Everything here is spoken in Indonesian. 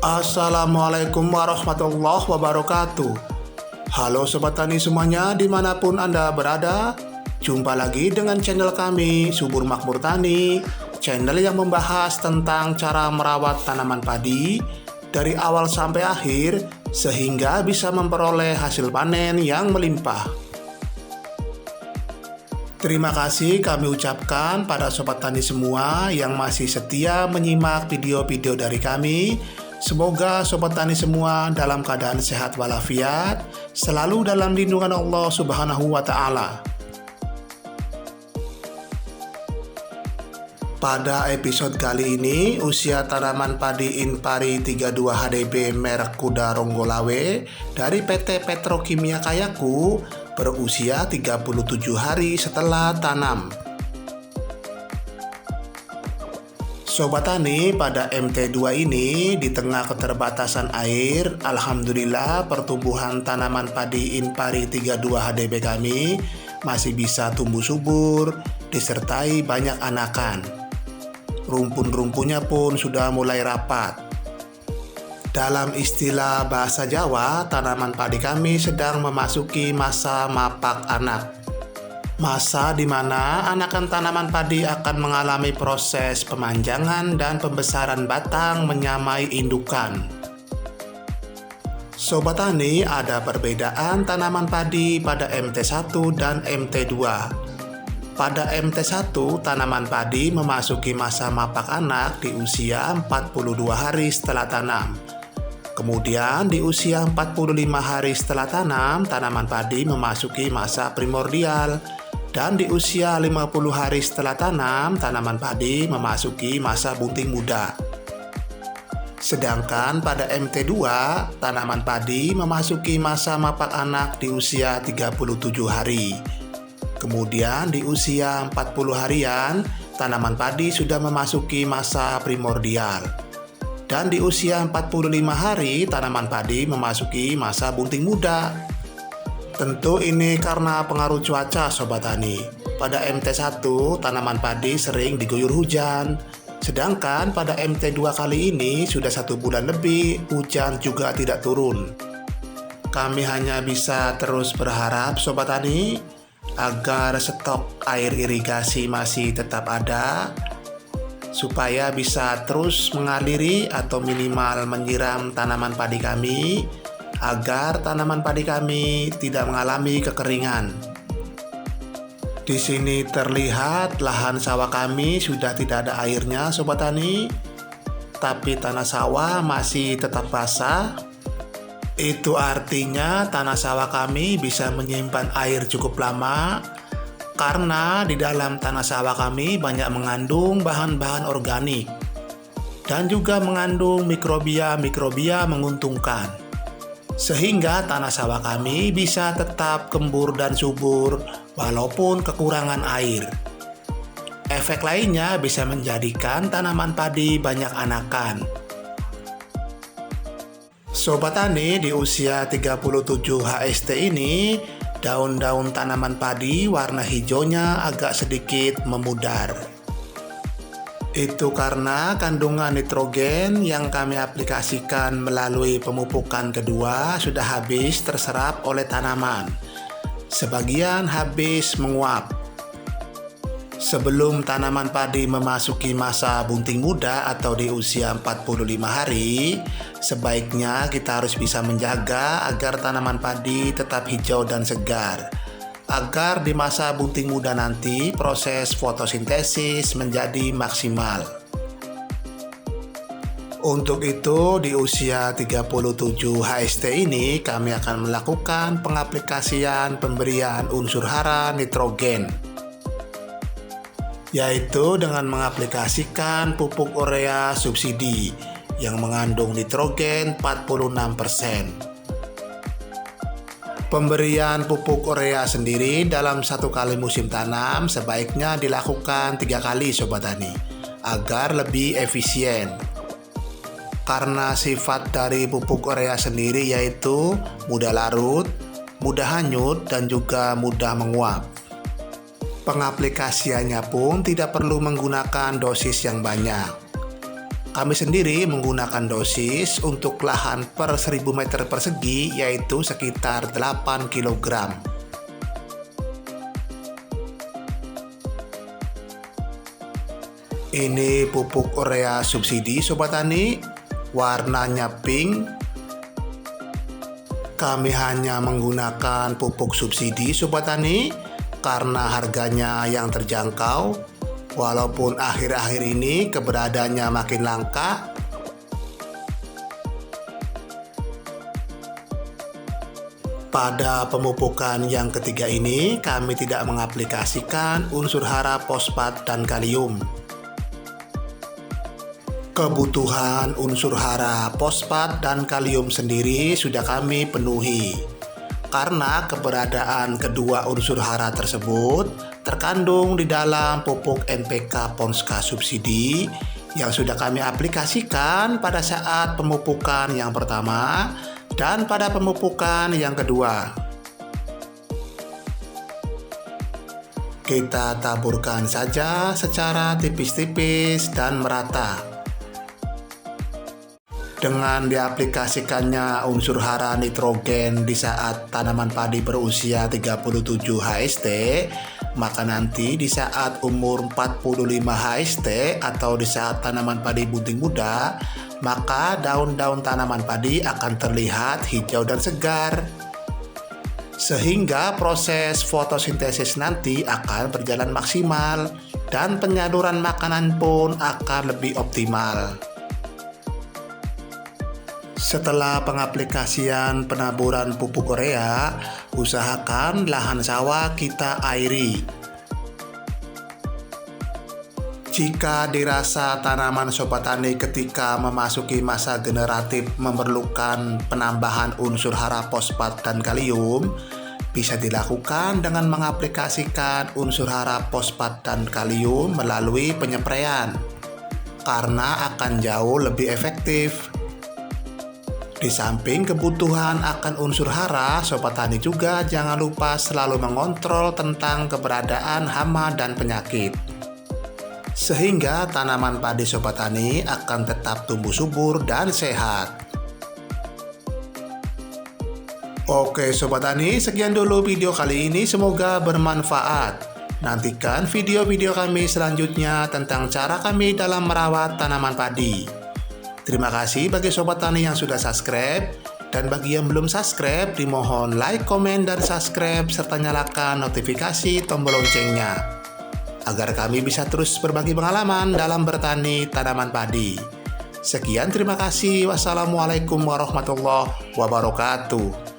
Assalamualaikum warahmatullahi wabarakatuh. Halo Sobat Tani semuanya dimanapun Anda berada. Jumpa lagi dengan channel kami Subur Makmur Tani, channel yang membahas tentang cara merawat tanaman padi dari awal sampai akhir sehingga bisa memperoleh hasil panen yang melimpah. Terima kasih kami ucapkan pada Sobat Tani semua yang masih setia menyimak video-video dari kami. Semoga Sobat Tani semua dalam keadaan sehat walafiat, selalu dalam lindungan Allah Subhanahu wa Ta'ala. Pada episode kali ini, usia tanaman padi Inpari 32 HDB merek Kuda Ronggolawe dari PT Petrokimia Kayaku berusia 37 hari setelah tanam. Sobat Tani, pada MT2 ini di tengah keterbatasan air, alhamdulillah pertumbuhan tanaman padi Inpari 32 HDB kami masih bisa tumbuh subur disertai banyak anakan. Rumpun-rumpunnya pun sudah mulai rapat. Dalam istilah bahasa Jawa, tanaman padi kami sedang memasuki masa mapak anak. Masa di mana anakan tanaman padi akan mengalami proses pemanjangan dan pembesaran batang menyamai indukan. Sobat Tani, ada perbedaan tanaman padi pada MT1 dan MT2. Pada MT1, tanaman padi memasuki masa mapak anak di usia 42 hari setelah tanam. Kemudian di usia 45 hari setelah tanam, tanaman padi memasuki masa primordial. Dan di usia 50 hari setelah tanam, tanaman padi memasuki masa bunting muda. Sedangkan pada MT2, tanaman padi memasuki masa mapak anak di usia 37 hari. Kemudian di usia 40 harian, tanaman padi sudah memasuki masa primordial. Dan di usia 45 hari, tanaman padi memasuki masa bunting muda. Tentu ini karena pengaruh cuaca Sobat Tani. Pada MT1, tanaman padi sering diguyur hujan. Sedangkan pada MT2 kali ini sudah 1 bulan lebih, hujan juga tidak turun. Kami hanya bisa terus berharap Sobat Tani agar stok air irigasi masih tetap ada, supaya bisa terus mengaliri atau minimal menyiram tanaman padi kami, agar tanaman padi kami tidak mengalami kekeringan. Di sini terlihat lahan sawah kami sudah tidak ada airnya Sobat Tani, tapi tanah sawah masih tetap basah. Itu artinya tanah sawah kami bisa menyimpan air cukup lama, karena di dalam tanah sawah kami banyak mengandung bahan-bahan organik dan juga mengandung mikrobia menguntungkan. Sehingga tanah sawah kami bisa tetap gembur dan subur walaupun kekurangan air. Efek lainnya bisa menjadikan tanaman padi banyak anakan. Sobat Tani, di usia 37 HST ini, daun-daun tanaman padi warna hijaunya agak sedikit memudar. Itu karena kandungan nitrogen yang kami aplikasikan melalui pemupukan kedua sudah habis terserap oleh tanaman. Sebagian habis menguap. Sebelum tanaman padi memasuki masa bunting muda atau di usia 45 hari, sebaiknya kita harus bisa menjaga agar tanaman padi tetap hijau dan segar. Agar di masa bunting muda nanti proses fotosintesis menjadi maksimal. Untuk itu di usia 37 HST ini kami akan melakukan pengaplikasian pemberian unsur hara nitrogen, yaitu dengan mengaplikasikan pupuk urea subsidi yang mengandung nitrogen 46%. Pemberian pupuk urea sendiri dalam 1 kali musim tanam sebaiknya dilakukan 3 kali Sobat Tani, agar lebih efisien. Karena sifat dari pupuk urea sendiri yaitu mudah larut, mudah hanyut, dan juga mudah menguap. Pengaplikasiannya pun tidak perlu menggunakan dosis yang banyak. Kami sendiri menggunakan dosis untuk lahan per 1000 meter persegi yaitu sekitar 8 kg. Ini pupuk urea subsidi Sobat Tani, warnanya pink. Kami hanya menggunakan pupuk subsidi Sobat Tani karena harganya yang terjangkau. Walaupun akhir-akhir ini keberadaannya makin langka, pada pemupukan yang ketiga ini kami tidak mengaplikasikan unsur hara, fosfat, dan kalium. Kebutuhan unsur hara, fosfat, dan kalium sendiri sudah kami penuhi. Karena keberadaan kedua unsur hara tersebut terkandung di dalam pupuk NPK Ponska subsidi yang sudah kami aplikasikan pada saat pemupukan yang pertama dan pada pemupukan yang kedua. Kita taburkan saja secara tipis-tipis dan merata. Dengan diaplikasikannya unsur hara nitrogen di saat tanaman padi berusia 37 HST, maka nanti di saat umur 45 HST atau di saat tanaman padi bunting muda, maka daun-daun tanaman padi akan terlihat hijau dan segar. Sehingga proses fotosintesis nanti akan berjalan maksimal dan penyaluran makanan pun akan lebih optimal. Setelah pengaplikasian penaburan pupuk urea, usahakan lahan sawah kita airi. Jika dirasa tanaman Sobat Tani ketika memasuki masa generatif memerlukan penambahan unsur hara, fosfat, dan kalium, bisa dilakukan dengan mengaplikasikan unsur hara, fosfat, dan kalium melalui penyepraian, karena akan jauh lebih efektif. Di samping kebutuhan akan unsur hara, Sobat Tani juga jangan lupa selalu mengontrol tentang keberadaan hama dan penyakit. Sehingga tanaman padi Sobat Tani akan tetap tumbuh subur dan sehat. Oke Sobat Tani, sekian dulu video kali ini, semoga bermanfaat. Nantikan video-video kami selanjutnya tentang cara kami dalam merawat tanaman padi. Terima kasih bagi Sobat Tani yang sudah subscribe, dan bagi yang belum subscribe dimohon like, komen, dan subscribe serta nyalakan notifikasi tombol loncengnya agar kami bisa terus berbagi pengalaman dalam bertani tanaman padi. Sekian, terima kasih. Wassalamualaikum warahmatullahi wabarakatuh.